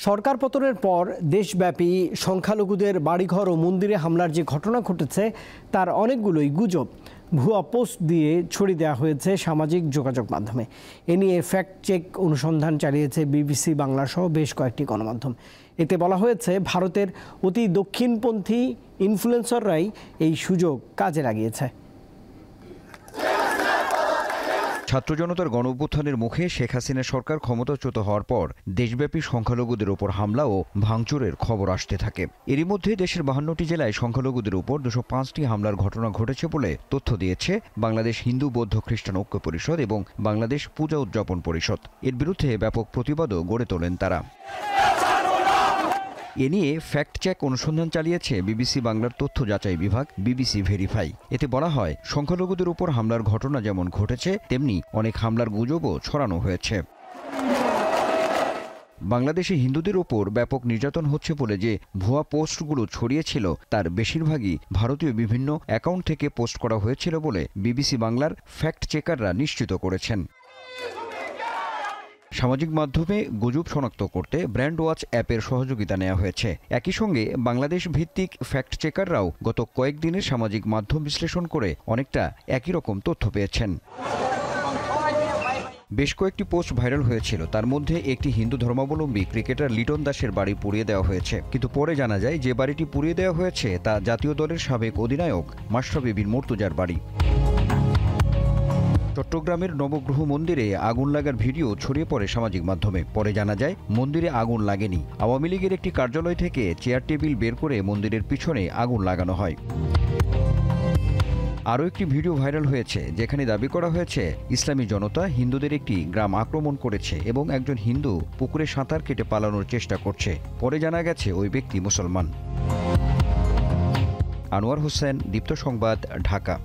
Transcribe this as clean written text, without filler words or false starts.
সরকার পতনের পর দেশব্যাপী সংখ্যালঘুদের বাড়িঘর ও মন্দিরে হামলার যে ঘটনা ঘটেছে তার অনেকগুলোই গুজব, ভুয়া পোস্ট দিয়ে ছড়িয়ে দেওয়া হয়েছে সামাজিক যোগাযোগ মাধ্যমে। এ নিয়ে ফ্যাক্ট চেক অনুসন্ধান চালিয়েছে বিবিসি বাংলা সহ বেশ কয়েকটি গণমাধ্যম। এতে বলা হয়েছে ভারতের অতি দক্ষিণপন্থী ইনফ্লুয়েন্সাররাই এই সুযোগ কাজে লাগিয়েছে। ছাত্র জনতার গণঅভ্যুত্থানের মুখে শেখ হাসিনা সরকার ক্ষমতাচ্যুত হওয়ার পর দেশব্যাপী সংখ্যালঘুদের উপর হামলা ও ভাঙচুরের খবর আসতে থাকে। এরই মধ্যে দেশের 52টি জেলায় সংখ্যালঘুদের উপর 205টি হামলার ঘটনা ঘটেছে বলে তথ্য দিয়েছে বাংলাদেশ হিন্দু বৌদ্ধ খ্রিস্টান ঐক্য পরিষদ এবং বাংলাদেশ পূজা উদযাপন পরিষদ। এর বিরুদ্ধে ব্যাপক প্রতিবাদও গড়ে তোলেন তারা। এ নিয়ে ফ্যাক্ট চেক অনুসন্ধান চালিয়েছে বিবিসি বাংলার তথ্য যাচাই বিভাগ বিবিসি ভেরিফাই। এতে বলা হয়, সংখ্যালঘুদের উপর হামলার ঘটনা যেমন ঘটেছে তেমনি অনেক হামলার গুজবও ছড়ানো হয়েছে। বাংলাদেশে হিন্দুদের ওপর ব্যাপক নির্যাতন হচ্ছে বলে যে ভুয়া পোস্টগুলো ছড়িয়েছিল তার বেশিরভাগই ভারতীয় বিভিন্ন অ্যাকাউন্ট থেকে পোস্ট করা হয়েছিল বলে বিবিসি বাংলার ফ্যাক্ট চেকাররা নিশ্চিত করেছেন। সামাজিক মাধ্যমে গুজব শনাক্ত করতে ব্র্যান্ড ওয়াচ অ্যাপের সহযোগিতা নেওয়া হয়েছে। একই সঙ্গে বাংলাদেশ ভিত্তিক ফ্যাক্ট চেকাররাও গত কয়েকদিনের সামাজিক মাধ্যম বিশ্লেষণ করে অনেকটা একই রকম তথ্য পেয়েছেন। বেশ কয়েকটি পোস্ট ভাইরাল হয়েছিল, তার মধ্যে একটি হিন্দু ধর্মাবলম্বী ক্রিকেটার লিটন দাসের বাড়ি পুড়িয়ে দেওয়া হয়েছে, কিন্তু পরে জানা যায় যে বাড়িটি পুড়িয়ে দেওয়া হয়েছে তা জাতীয় দলের সাবেক অধিনায়ক মাশরাফি বিন মুর্তজার বাড়ি। চট্টগ্রামের নবগ্রহ মন্দিরে আগুন লাগার ভিডিও ছড়িয়ে পড়ে সামাজিক মাধ্যমে। পরে জানা যায় মন্দিরে আগুন লাগেনি, আওয়ামী লীগের একটি কার্যালয় থেকে চেয়ার টেবিল বের করে মন্দিরের পিছনে আগুন লাগানো হয়। আরও একটি ভিডিও ভাইরাল হয়েছে যেখানে দাবি করা হয়েছে ইসলামী জনতা হিন্দুদের একটি গ্রাম আক্রমণ করেছে এবং একজন হিন্দু পুকুরে সাঁতার কেটে পালানোর চেষ্টা করছে। পরে জানা গেছে ওই ব্যক্তি মুসলমান। আনোয়ার হোসেন, দীপ্ত সংবাদ, ঢাকা।